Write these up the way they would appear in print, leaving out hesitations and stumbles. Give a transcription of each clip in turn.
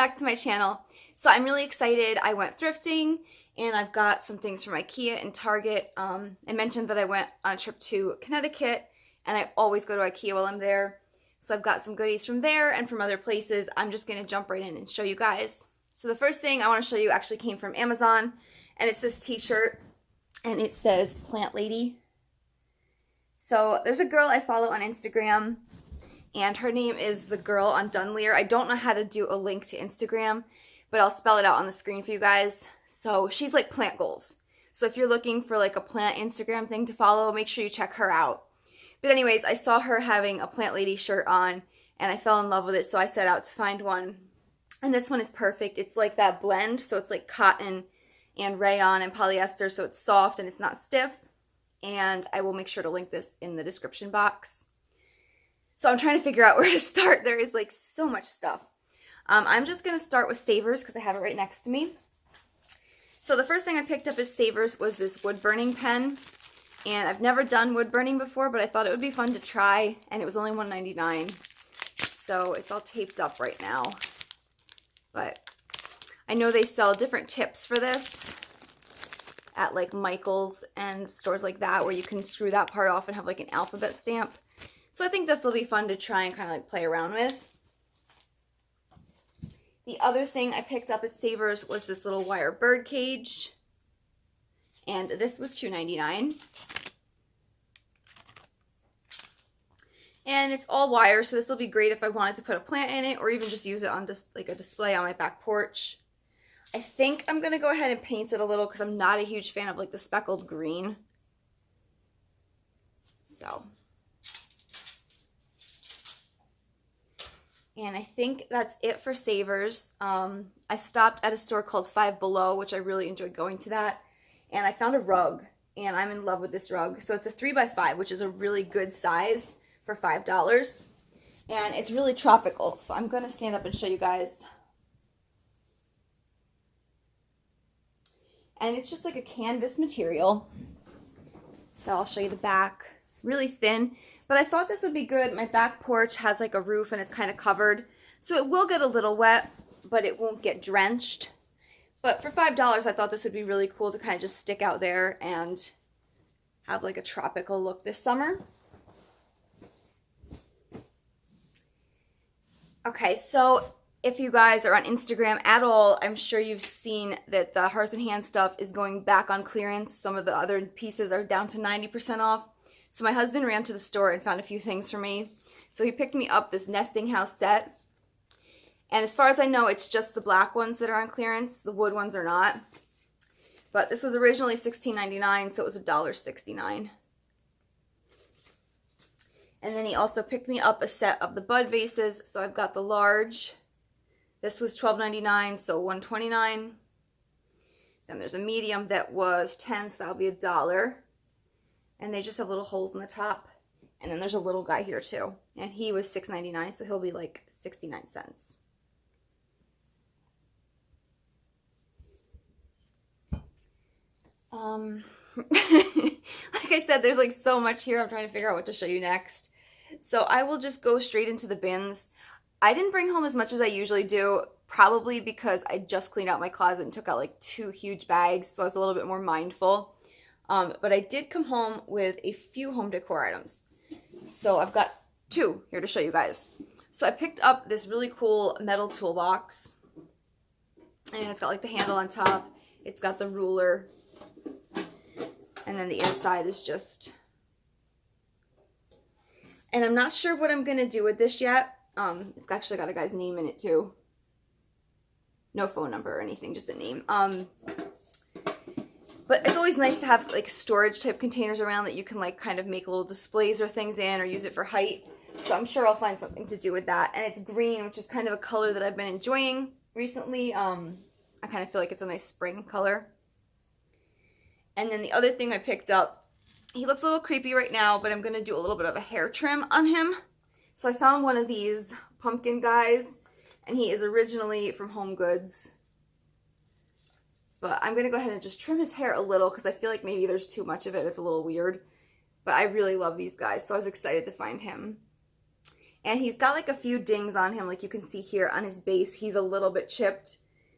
back to my channel. So I'm really excited. I went thrifting and I've got some things from Ikea and Target. I mentioned that I went on a trip to Connecticut and I always go to Ikea while I'm there. So I've got some goodies from there and from other places. I'm just going to jump right in and show you guys. So the first thing I want to show you actually came from Amazon, and it's this t-shirt and it says Plant Lady. So there's a girl I follow on Instagram and her name is The Girl on Dunleer. I don't know how to do a link to Instagram, but I'll spell it out on the screen for you guys. So she's like plant goals. So if you're looking for like a plant Instagram thing to follow, make sure you check her out. But anyways, I saw her having a Plant Lady shirt on and I fell in love with it, so I set out to find one. And this one is perfect. It's like that blend, so it's like cotton and rayon and polyester, so it's soft and it's not stiff. And I will make sure to link this in the description box. So I'm trying to figure out where to start. There is like so much stuff. I'm just going to start with Savers because I have it right next to me. So the first thing I picked up at Savers was this wood burning pen. And I've never done wood burning before, but I thought it would be fun to try. And it was only $1.99. So it's all taped up right now. But I know they sell different tips for this at like Michael's and stores like that where you can screw that part off and have like an alphabet stamp. So I think this will be fun to try and kind of like play around with. The other thing I picked up at Savers was this little wire bird cage. And this was $2.99. And it's all wire, so this will be great if I wanted to put a plant in it or even just use it on just like a display on my back porch. I think I'm going to go ahead and paint it a little because I'm not a huge fan of like the speckled green. So. And I think that's it for Savers. I stopped at a store called Five Below, which I really enjoyed going to that. And I found a rug, and I'm in love with this rug. So it's a 3x5, which is a really good size for $5. And it's really tropical. So I'm going to stand up and show you guys. And it's just like a canvas material. So I'll show you the back. Really thin. But I thought this would be good. My back porch has like a roof and it's kind of covered. So it will get a little wet, but it won't get drenched. But for $5, I thought this would be really cool to kind of just stick out there and have like a tropical look this summer. Okay, so if you guys are on Instagram at all, I'm sure you've seen that the Hearth and Hand stuff is going back on clearance. Some of the other pieces are down to 90% off. So my husband ran to the store and found a few things for me. So he picked me up this nesting house set. And as far as I know, it's just the black ones that are on clearance. The wood ones are not. But this was originally $16.99, so it was $1.69. And then he also picked me up a set of the bud vases. So I've got the large. This was $12.99, so $1.29. Then there's a medium that was $10, so that'll be $1. And they just have little holes in the top. And then there's a little guy here too. And he was $6.99, so he'll be like 69 cents. Like I said, there's like so much here. I'm trying to figure out what to show you next. So I will just go straight into the bins. I didn't bring home as much as I usually do, probably because I just cleaned out my closet and took out like 2 huge bags. So I was a little bit more mindful. But I did come home with a few home decor items. So I've got 2 here to show you guys. So I picked up this really cool metal toolbox. And it's got like the handle on top. It's got the ruler. And then the inside is just... And I'm not sure what I'm going to do with this yet. It's actually got a guy's name in it too. No phone number or anything, just a name. But it's always nice to have like storage type containers around that you can like kind of make little displays or things in or use it for height. So I'm sure I'll find something to do with that. And it's green, which is kind of a color that I've been enjoying recently. I kind of feel like it's a nice spring color. And then the other thing I picked up, he looks a little creepy right now, but I'm going to do a little bit of a hair trim on him. So I found one of these pumpkin guys, and he is originally from Home Goods. But I'm going to go ahead and just trim his hair a little because I feel like maybe there's too much of it. It's a little weird. But I really love these guys, so I was excited to find him. And he's got like a few dings on him, like you can see here on his base. He's a little bit chipped,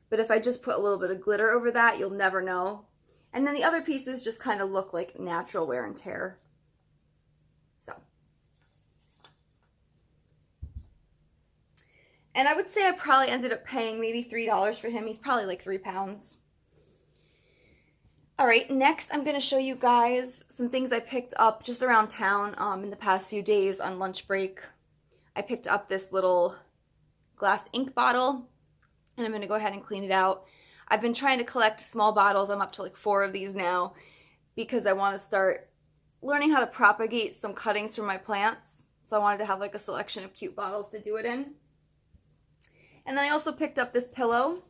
but if I just put a little bit of glitter over that, you'll never know. And then the other pieces just kind of look like natural wear and tear. So. And I would say I probably ended up paying maybe $3 for him. He's probably like 3 pounds. All right, next I'm going to show you guys some things I picked up just around town in the past few days on lunch break. I picked up this little glass ink bottle, and I'm going to go ahead and clean it out. I've been trying to collect small bottles. I'm up to like 4 of these now because I want to start learning how to propagate some cuttings from my plants. So I wanted to have like a selection of cute bottles to do it in. And then I also picked up this pillow,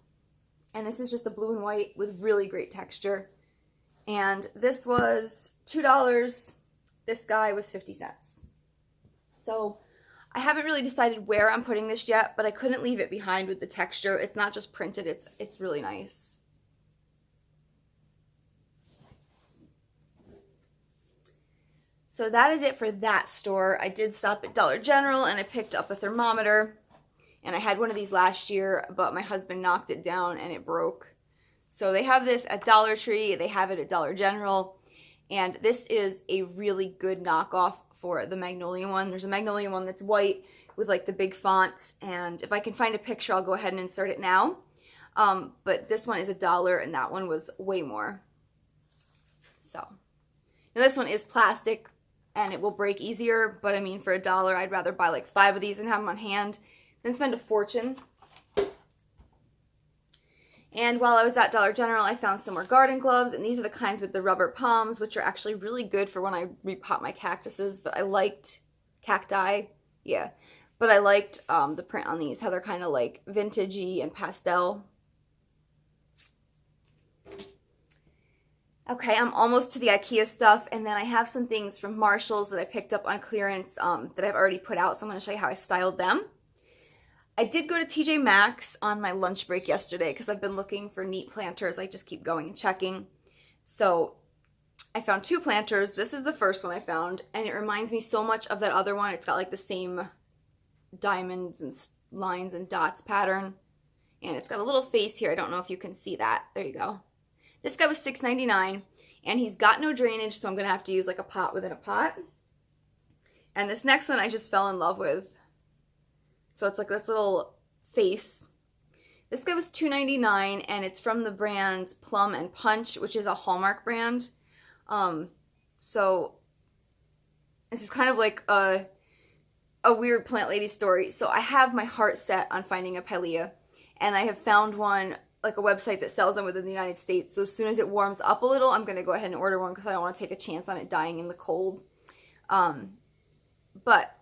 and this is just a blue and white with really great texture. And this was $2. This guy was 50 cents. So I haven't really decided where I'm putting this yet, but I couldn't leave it behind with the texture. It's not just printed, it's really nice. So that is it for that store. I did stop at Dollar General and I picked up a thermometer. And I had one of these last year, but my husband knocked it down and it broke. So they have this at Dollar Tree, they have it at Dollar General, and this is a really good knockoff for the Magnolia one. There's a Magnolia one that's white with like the big font, and if I can find a picture, I'll go ahead and insert it now. But this one is $1 and that one was way more. So, now this one is plastic and it will break easier, but I mean for $1, I'd rather buy like 5 of these and have them on hand than spend a fortune. And while I was at Dollar General, I found some more garden gloves, and these are the kinds with the rubber palms, which are actually really good for when I repot my cactuses, but I liked cacti, yeah, but I liked the print on these, how they're kind of like vintagey and pastel. Okay, I'm almost to the Ikea stuff, and then I have some things from Marshall's that I picked up on clearance that I've already put out, so I'm going to show you how I styled them. I did go to TJ Maxx on my lunch break yesterday because I've been looking for neat planters. I just keep going and checking. So I found 2 planters. This is the first one I found, and it reminds me so much of that other one. It's got like the same diamonds and lines and dots pattern, and it's got a little face here. I don't know if you can see that. There you go. This guy was $6.99, and he's got no drainage, so I'm going to have to use like a pot within a pot. And this next one I just fell in love with. So it's like this little face. This guy was $2.99, and it's from the brand Plum and Punch, which is a Hallmark brand. So this is kind of like a weird plant lady story. So I have my heart set on finding a Pilea, and I have found one, like a website that sells them within the United States. So as soon as it warms up a little, I'm going to go ahead and order one because I don't want to take a chance on it dying in the cold. But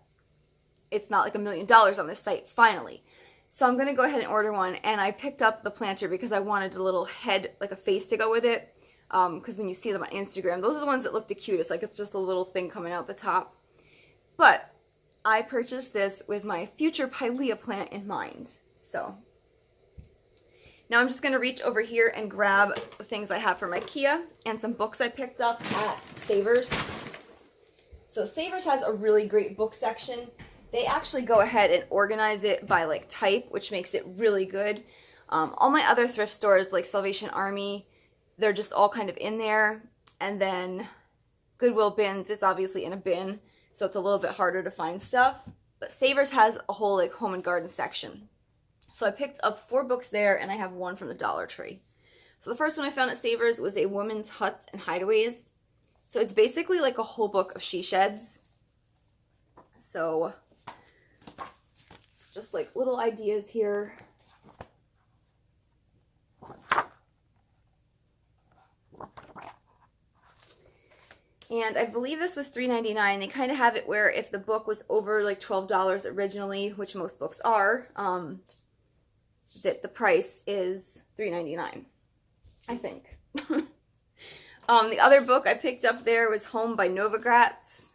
it's not like $1 million on this site, finally. So I'm going to go ahead and order one, and I picked up the planter because I wanted a little head, like a face to go with it, because when you see them on Instagram, those are the ones that look the cutest, like it's just a little thing coming out the top. But I purchased this with my future Pilea plant in mind. So now I'm just going to reach over here and grab the things I have from Ikea and some books I picked up at Savers. So Savers has a really great book section. They actually go ahead and organize it by like type, which makes it really good. All my other thrift stores like Salvation Army, they're just all kind of in there. And then Goodwill bins, it's obviously in a bin, so it's a little bit harder to find stuff. But Savers has a whole like home and garden section. So I picked up 4 books there, and I have 1 from the Dollar Tree. So the first one I found at Savers was a Women's Huts and Hideaways. So it's basically like a whole book of she sheds. So just like little ideas here. And I believe this was $3.99. They kind of have it where if the book was over like $12 originally, which most books are, that the price is $3.99, I think. The other book I picked up there was Home by Novogratz.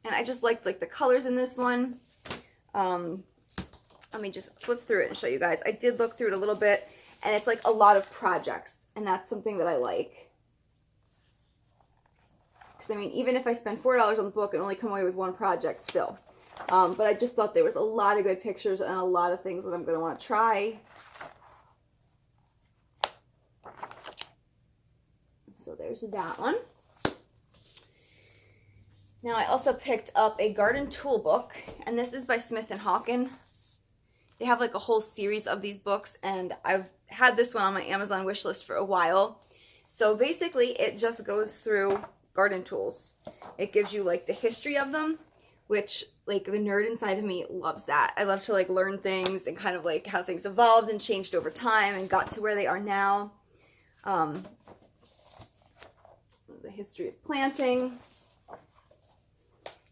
And I just liked like the colors in this one. Let me just flip through it and show you guys. I did look through it a little bit, and it's like a lot of projects, and that's something that I like. Because I mean, even if I spend $4 on the book and only come away with 1 project still. But I just thought there was a lot of good pictures and a lot of things that I'm going to want to try. So there's that one. Now I also picked up a garden tool book, and this is by Smith & Hawken. They have like a whole series of these books, and I've had this one on my Amazon wish list for a while. So basically it just goes through garden tools. It gives you like the history of them, which like the nerd inside of me loves that. I love to like learn things and kind of like how things evolved and changed over time and got to where they are now. The history of planting.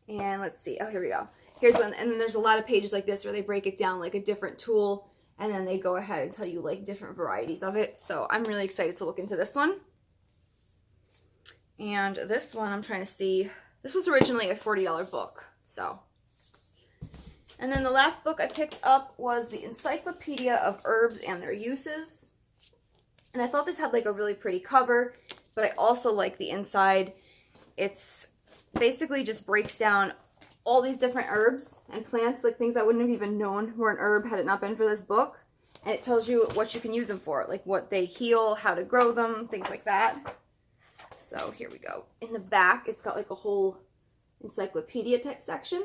And let's see. Oh, here we go. Here's one. And then there's a lot of pages like this where they break it down like a different tool. And then they go ahead and tell you like different varieties of it. So I'm really excited to look into this one. And this one I'm trying to see. This was originally a $40 book. So. And then the last book I picked up was the Encyclopedia of Herbs and Their Uses. And I thought this had like a really pretty cover. But I also like the inside. It's basically just breaks down all these different herbs and plants, like things I wouldn't have even known were an herb had it not been for this book. And it tells you what you can use them for, like what they heal, how to grow them, things like that. So here we go. In the back, it's got like a whole encyclopedia type section.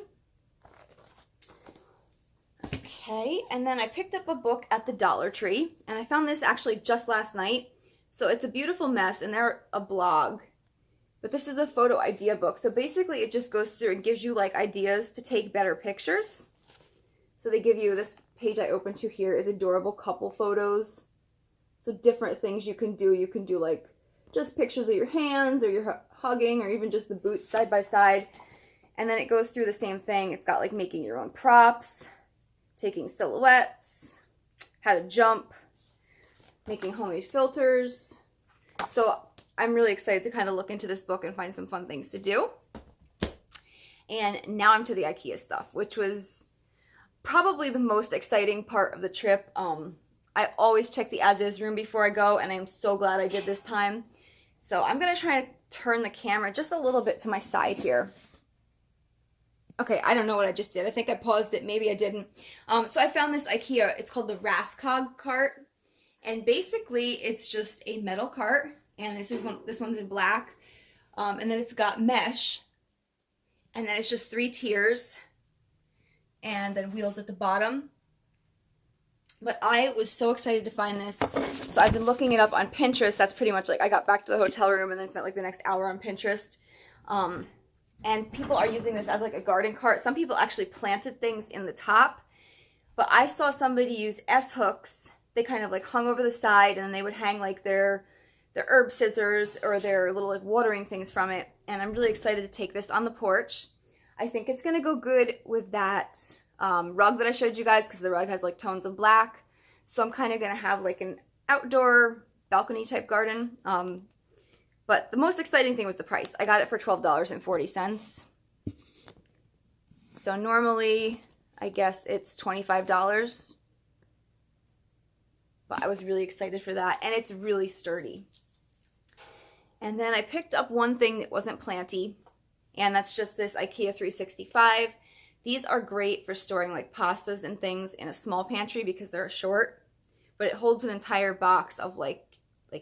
Okay, and then I picked up a book at the Dollar Tree, and I found this actually just last night. So it's a beautiful mess, and they're a blog. But this is a photo idea book. So basically it just goes through and gives you like ideas to take better pictures. So they give you, this page I opened to here is adorable couple photos. So different things you can do. You can do like just pictures of your hands or you're hugging or even just the boots side by side. And then it goes through the same thing. It's got like making your own props, taking silhouettes, how to jump, making homemade filters. So I'm really excited to kind of look into this book and find some fun things to do. And now I'm to the Ikea stuff, which was probably the most exciting part of the trip. I always check the as-is room before I go, and I'm so glad I did this time. So I'm going to try to turn the camera just a little bit to my side here. Okay, I don't know what I just did. I think I paused it. Maybe I didn't. So I found this Ikea. It's called the Raskog cart. And basically, it's just a metal cart. And this one's in black. And then it's got mesh. And then it's just 3 tiers. And then wheels at the bottom. But I was so excited to find this. So I've been looking it up on Pinterest. That's pretty much like I got back to the hotel room and then spent like the next hour on Pinterest. And people are using this as like a garden cart. Some people actually planted things in the top. But I saw somebody use S-hooks. They kind of like hung over the side and then they would hang like their herb scissors or their little like watering things from it. And I'm really excited to take this on the porch. I think it's going to go good with that rug that I showed you guys because the rug has like tones of black. So I'm kind of going to have like an outdoor balcony type garden. But the most exciting thing was the price. I got it for $12.40. So normally, I guess it's $25. But I was really excited for that. And it's really sturdy. And then I picked up one thing that wasn't planty. And that's just this IKEA 365. These are great for storing like pastas and things in a small pantry because they're short. But it holds an entire box of like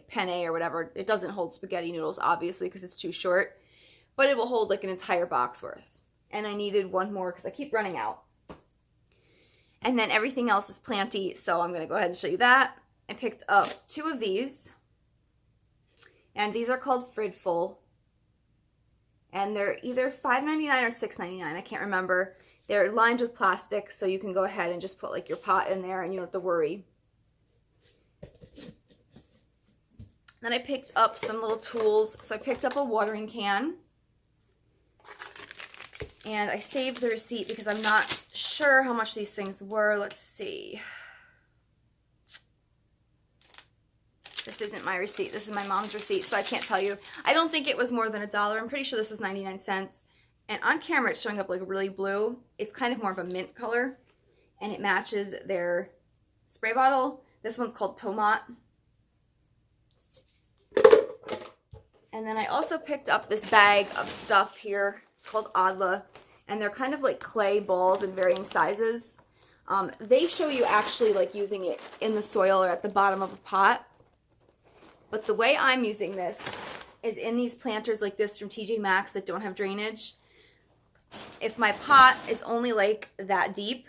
penne or whatever. It doesn't hold spaghetti noodles, obviously, because it's too short. But it will hold like an entire box worth. And I needed one more because I keep running out. And then everything else is planty, so I'm going to go ahead and show you that. I picked up 2 of these. And these are called Fridful. And they're either $5.99 or $6.99. I can't remember. They're lined with plastic, so you can go ahead and just put like your pot in there and you don't have to worry. Then I picked up some little tools. So I picked up a watering can. And I saved the receipt because I'm not sure how much these things were. Let's see. This isn't my receipt. This is my mom's receipt, so I can't tell you. I don't think it was more than $1. I'm pretty sure this was 99 cents. And on camera, it's showing up like really blue. It's kind of more of a mint color. And it matches their spray bottle. This one's called Tomat. And then I also picked up this bag of stuff here. It's called Adla. and they're kind of like clay balls in varying sizes. They show you actually like using it in the soil or at the bottom of a pot. But the way I'm using this is in these planters like this from TJ Maxx that don't have drainage. If my pot is only like that deep,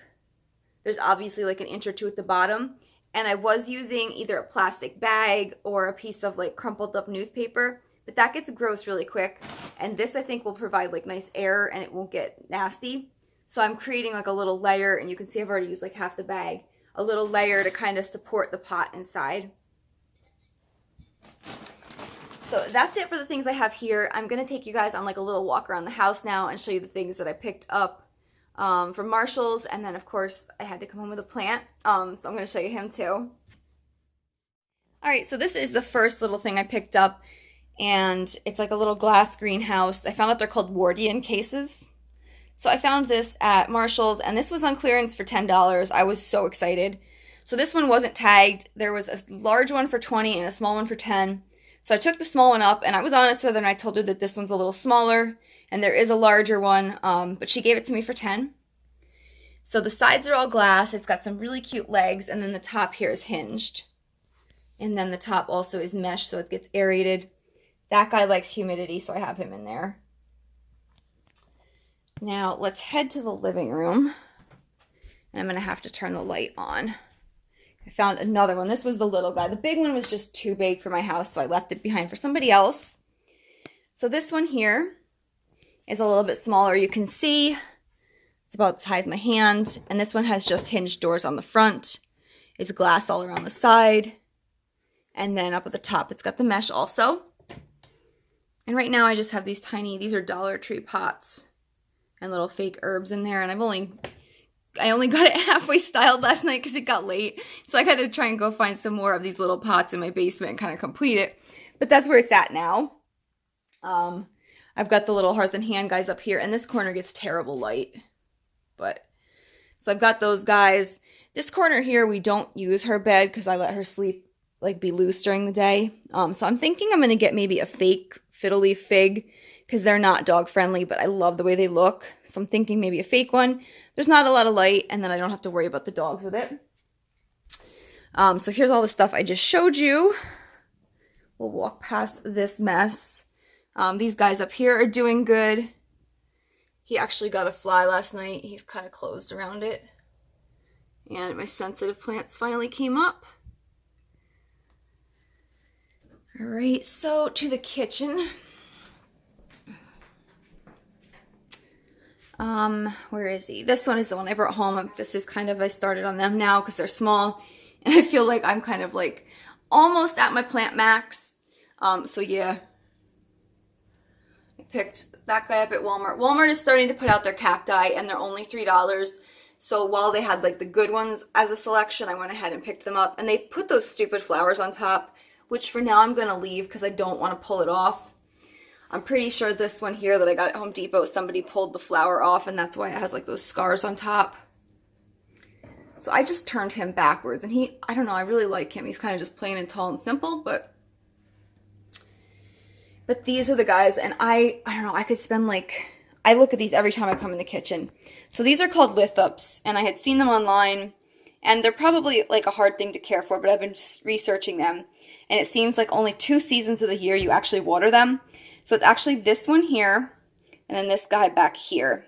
there's obviously like an inch or two at the bottom, and I was using either a plastic bag or a piece of like crumpled up newspaper, but that gets gross really quick, and this I think will provide like nice air and it won't get nasty. So I'm creating like a little layer, and you can see I've already used like half the bag, a little layer to kind of support the pot inside. So that's it for the things I have here. I'm going to take you guys on like a little walk around the house now and show you the things that I picked up from Marshall's. And then of course I had to come home with a plant. So I'm going to show you him too. Alright, so this is the first little thing I picked up. And it's like a little glass greenhouse. I found out they're called Wardian cases. So I found this at Marshall's, and this was on clearance for $10. I was so excited. So this one wasn't tagged. There was a large one for $20 and a small one for $10. So I took the small one up, and I was honest with her, and I told her that this one's a little smaller, and there is a larger one, but she gave it to me for $10. So the sides are all glass. It's got some really cute legs, and then the top here is hinged. And then the top also is mesh, so it gets aerated. That guy likes humidity, so I have him in there. Now, let's head to the living room, and I'm going to have to turn the light on. I found another one. This was the little guy. The big one was just too big for my house, so I left it behind for somebody else. So this one here is a little bit smaller. You can see it's about as high as my hand, and this one has just hinged doors on the front. It's glass all around the side, and then up at the top it's got the mesh also. And right now I just have these are Dollar Tree pots and little fake herbs in there, and I only got it halfway styled last night because it got late. So I got to try and go find some more of these little pots in my basement and kind of complete it. But that's where it's at now. I've got the little hearth and hand guys up here, and this corner gets terrible light. So I've got those guys. This corner here, we don't use her bed because I let her sleep, like be loose during the day. So I'm thinking I'm going to get maybe a fake fiddle leaf fig because they're not dog friendly, but I love the way they look. So I'm thinking maybe a fake one. There's not a lot of light, and then I don't have to worry about the dogs with it. So here's all the stuff I just showed you. We'll walk past this mess. These guys up here are doing good. He actually got a fly last night. He's kind of closed around it. And my sensitive plants finally came up. All right, so to the kitchen. Where is he? This one is the one I brought home. This is kind of, I started on them now because they're small, and I feel like I'm kind of like almost at my plant max. So yeah, I picked that guy up at Walmart. Walmart is starting to put out their cacti, and they're only $3. So while they had like the good ones as a selection, I went ahead and picked them up, and they put those stupid flowers on top, which for now I'm going to leave because I don't want to pull it off. I'm pretty sure this one here that I got at Home Depot, somebody pulled the flower off, and that's why it has like those scars on top. So I just turned him backwards, and I don't know, I really like him. He's kind of just plain and tall and simple, but these are the guys, and I don't know, I could spend like, I look at these every time I come in the kitchen. So these are called lithops, and I had seen them online, and they're probably like a hard thing to care for, but I've been just researching them, and it seems like only 2 seasons of the year you actually water them. So it's actually this one here, and then this guy back here.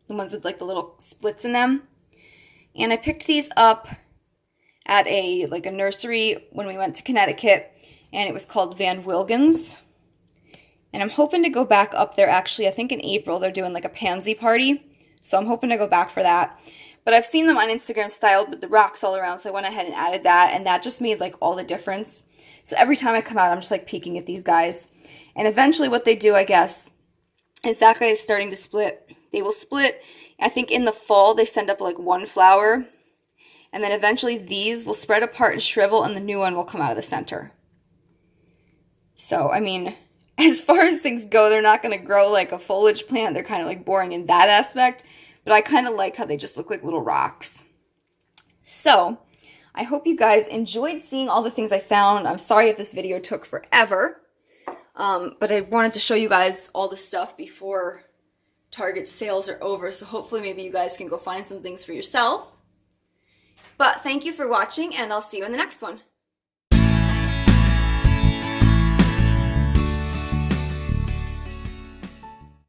The ones with like the little splits in them. And I picked these up at a nursery when we went to Connecticut, and it was called Van Wilgen's. And I'm hoping to go back up there actually, I think in April they're doing like a pansy party. So I'm hoping to go back for that. But I've seen them on Instagram styled with the rocks all around, so I went ahead and added that, and that just made like all the difference. So every time I come out, I'm just like peeking at these guys. And eventually what they do, I guess, is that guy is starting to split. They will split. I think in the fall they send up like 1 flower. And then eventually these will spread apart and shrivel, and the new one will come out of the center. So, I mean, as far as things go, they're not going to grow like a foliage plant. They're kind of like boring in that aspect. But I kind of like how they just look like little rocks. So, I hope you guys enjoyed seeing all the things I found. I'm sorry if this video took forever. But I wanted to show you guys all the stuff before Target sales are over, so hopefully maybe you guys can go find some things for yourself. But thank you for watching, and I'll see you in the next one.